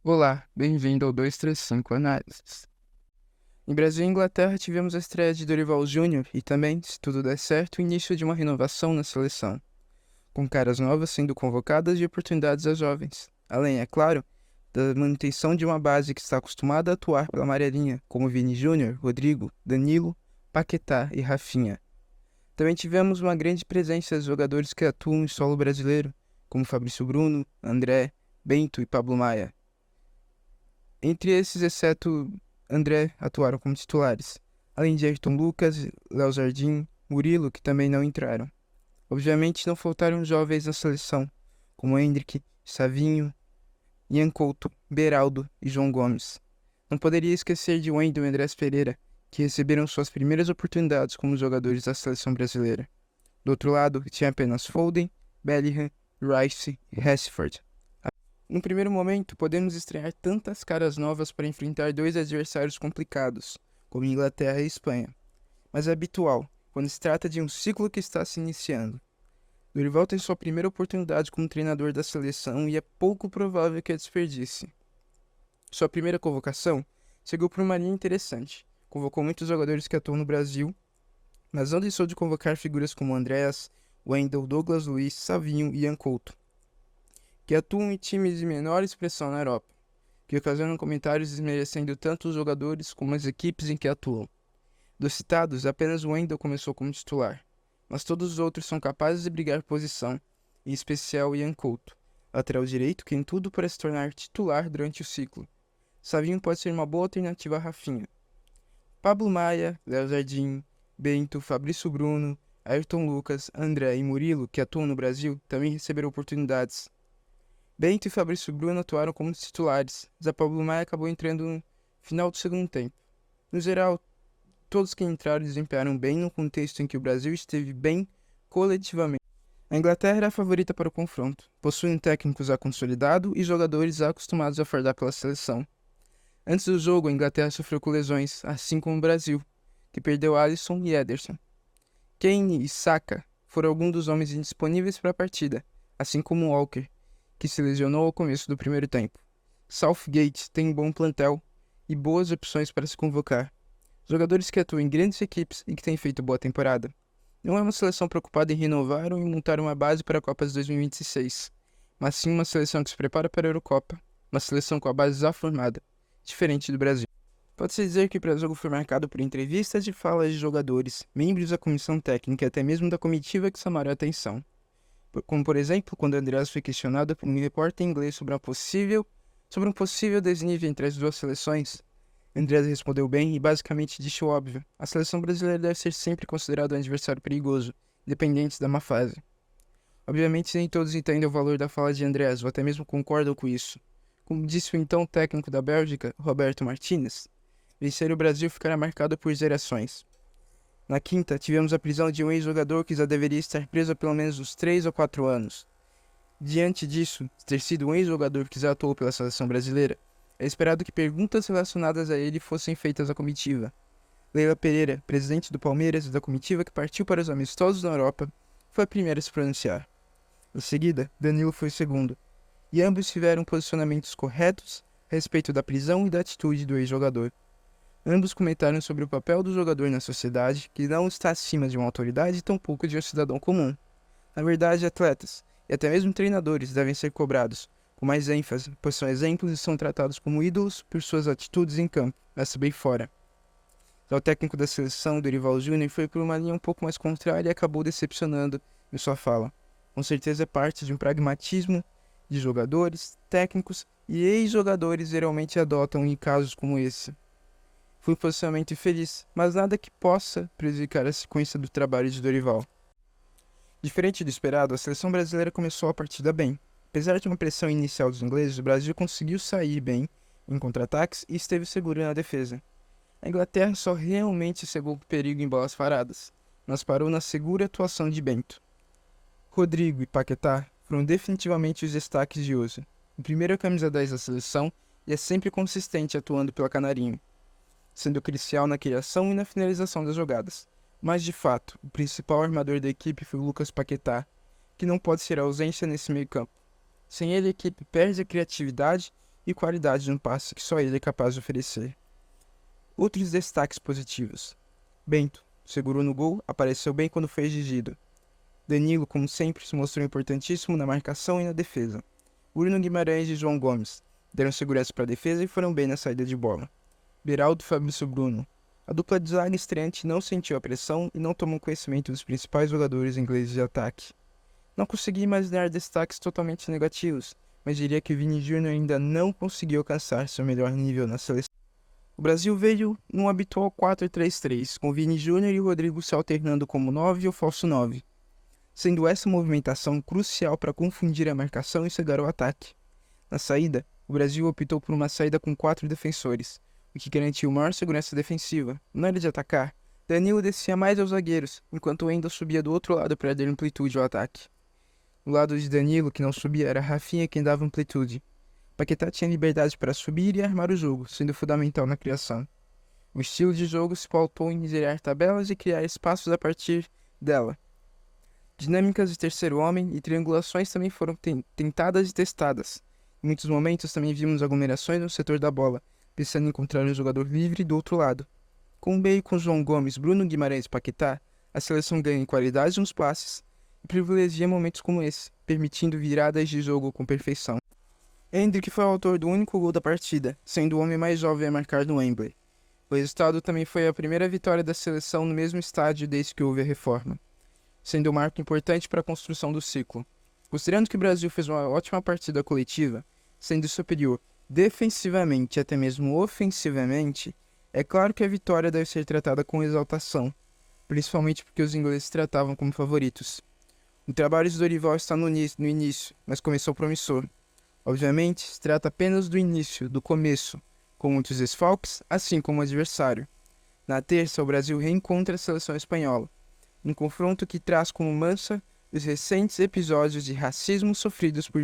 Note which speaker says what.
Speaker 1: Olá, bem-vindo ao 235 Análises. Em Brasil e Inglaterra tivemos a estreia de Dorival Júnior e também, se tudo der certo, o início de uma renovação na seleção, com caras novas sendo convocadas e oportunidades a jovens, além, é claro, da manutenção de uma base que está acostumada a atuar pela amarelinha, como Vini Júnior, Rodrigo, Danilo, Paquetá e Rafinha. Também tivemos uma grande presença de jogadores que atuam em solo brasileiro, como Fabrício Bruno, André, Bento e Pablo Maia. Entre esses, exceto André, atuaram como titulares, além de Ayrton Lucas, Léo Jardim, Murilo, que também não entraram. Obviamente não faltaram jovens na seleção, como Hendrick, Savinho, Ian Couto, Beraldo e João Gomes. Não poderia esquecer de Wendel e Andrés Pereira, que receberam suas primeiras oportunidades como jogadores da seleção brasileira. Do outro lado, tinha apenas Foden, Bellingham, Rice e Rashford. No primeiro momento, podemos estrear tantas caras novas para enfrentar dois adversários complicados, como Inglaterra e Espanha. Mas é habitual, quando se trata de um ciclo que está se iniciando. Dorival tem sua primeira oportunidade como treinador da seleção e é pouco provável que a desperdice. Sua primeira convocação seguiu por uma linha interessante. Convocou muitos jogadores que atuam no Brasil, mas não deixou de convocar figuras como Andreas, Wendel, Douglas Luiz, Savinho e Ian Couto, que atuam em times de menor expressão na Europa, que ocasionam comentários desmerecendo tanto os jogadores como as equipes em que atuam. Dos citados, apenas o Wendel começou como titular, mas todos os outros são capazes de brigar por posição, em especial Ian Couto, lateral direito que tem tudo para se tornar titular durante o ciclo. Savinho pode ser uma boa alternativa a Rafinha. Pablo Maia, Léo Jardim, Bento, Fabrício Bruno, Ayrton Lucas, André e Murilo, que atuam no Brasil, também receberam oportunidades. Bento e Fabrício Bruno atuaram como titulares, mas a Pablo Maia acabou entrando no final do segundo tempo. No geral, todos que entraram desempenharam bem no contexto em que o Brasil esteve bem coletivamente. A Inglaterra era a favorita para o confronto, possuindo técnicos já consolidados e jogadores já acostumados a fardar pela seleção. Antes do jogo, a Inglaterra sofreu com lesões, assim como o Brasil, que perdeu Alisson e Ederson. Kane e Saka foram alguns dos homens indisponíveis para a partida, assim como Walker, que se lesionou ao começo do primeiro tempo. Southgate tem um bom plantel e boas opções para se convocar. Jogadores que atuam em grandes equipes e que têm feito boa temporada. Não é uma seleção preocupada em renovar ou em montar uma base para a Copa de 2026, mas sim uma seleção que se prepara para a Eurocopa, uma seleção com a base já formada, diferente do Brasil. Pode-se dizer que o pré-jogo foi marcado por entrevistas e falas de jogadores, membros da comissão técnica e até mesmo da comitiva que chamaram a atenção. Como, por exemplo, quando Andreas foi questionado por um repórter inglês sobre um possível desnível entre as duas seleções. Andreas respondeu bem e basicamente disse o óbvio: a seleção brasileira deve ser sempre considerada um adversário perigoso, independente da má fase. Obviamente nem todos entendem o valor da fala de Andreas ou até mesmo concordam com isso. Como disse o então técnico da Bélgica, Roberto Martinez, vencer o Brasil ficará marcado por gerações. Na quinta, tivemos a prisão de um ex-jogador que já deveria estar preso há pelo menos uns 3 ou 4 anos. Diante disso, ter sido um ex-jogador que já atuou pela seleção brasileira, é esperado que perguntas relacionadas a ele fossem feitas à comitiva. Leila Pereira, presidente do Palmeiras e da comitiva que partiu para os amistosos na Europa, foi a primeira a se pronunciar. Em seguida, Danilo foi o segundo, e ambos tiveram posicionamentos corretos a respeito da prisão e da atitude do ex-jogador. Ambos comentaram sobre o papel do jogador na sociedade, que não está acima de uma autoridade e tampouco de um cidadão comum. Na verdade, atletas, e até mesmo treinadores, devem ser cobrados, com mais ênfase, pois são exemplos e são tratados como ídolos por suas atitudes em campo, mas também fora. Já o técnico da seleção, Dorival Júnior, foi por uma linha um pouco mais contrária e acabou decepcionando em sua fala. Com certeza é parte de um pragmatismo de jogadores, técnicos e ex-jogadores geralmente adotam em casos como esse. Foi um posicionamento infeliz, mas nada que possa prejudicar a sequência do trabalho de Dorival. Diferente do esperado, a seleção brasileira começou a partida bem. Apesar de uma pressão inicial dos ingleses, o Brasil conseguiu sair bem em contra-ataques e esteve seguro na defesa. A Inglaterra só realmente cegou o perigo em bolas paradas, mas parou na segura atuação de Bento. Rodrigo e Paquetá foram definitivamente os destaques de hoje. O primeiro é a camisa 10 da seleção e é sempre consistente atuando pela Canarinho, sendo crucial na criação e na finalização das jogadas. Mas, de fato, o principal armador da equipe foi o Lucas Paquetá, que não pode ser ausência nesse meio campo. Sem ele, a equipe perde a criatividade e qualidade no passe que só ele é capaz de oferecer. Outros destaques positivos. Bento, segurou no gol, apareceu bem quando foi exigido. Danilo, como sempre, se mostrou importantíssimo na marcação e na defesa. Bruno Guimarães e João Gomes deram segurança para a defesa e foram bem na saída de bola. Beraldo e Fabrício Bruno. A dupla de zaga estreante não sentiu a pressão e não tomou conhecimento dos principais jogadores ingleses de ataque. Não consegui imaginar destaques totalmente negativos, mas diria que Vini Júnior ainda não conseguiu alcançar seu melhor nível na seleção. O Brasil veio num habitual 4-3-3, com Vini Júnior e Rodrigo se alternando como 9 ou falso 9, sendo essa movimentação crucial para confundir a marcação e cegar o ataque. Na saída, o Brasil optou por uma saída com 4 defensores, o que garantiu maior segurança defensiva. Na hora de atacar, Danilo descia mais aos zagueiros, enquanto Wendel subia do outro lado para dar amplitude ao ataque. Do lado de Danilo, que não subia, era Rafinha quem dava amplitude. Paquetá tinha liberdade para subir e armar o jogo, sendo fundamental na criação. O estilo de jogo se pautou em gerar tabelas e criar espaços a partir dela. Dinâmicas de terceiro homem e triangulações também foram tentadas e testadas. Em muitos momentos também vimos aglomerações no setor da bola, pensando em encontrar um jogador livre do outro lado. Com o meio com João Gomes, Bruno Guimarães e Paquetá, a seleção ganha em qualidade nos passes e privilegia momentos como esse, permitindo viradas de jogo com perfeição. Endrick foi o autor do único gol da partida, sendo o homem mais jovem a marcar no Wembley. O resultado também foi a primeira vitória da seleção no mesmo estádio desde que houve a reforma, sendo um marco importante para a construção do ciclo. Considerando que o Brasil fez uma ótima partida coletiva, sendo superior defensivamente e até mesmo ofensivamente, é claro que a vitória deve ser tratada com exaltação, principalmente porque os ingleses se tratavam como favoritos. O trabalho de Dorival está no início, mas começou promissor. Obviamente, se trata apenas do início, do começo, com muitos desfalques, assim como o adversário. Na terça, o Brasil reencontra a seleção espanhola, um confronto que traz como mancha os recentes episódios de racismo sofridos por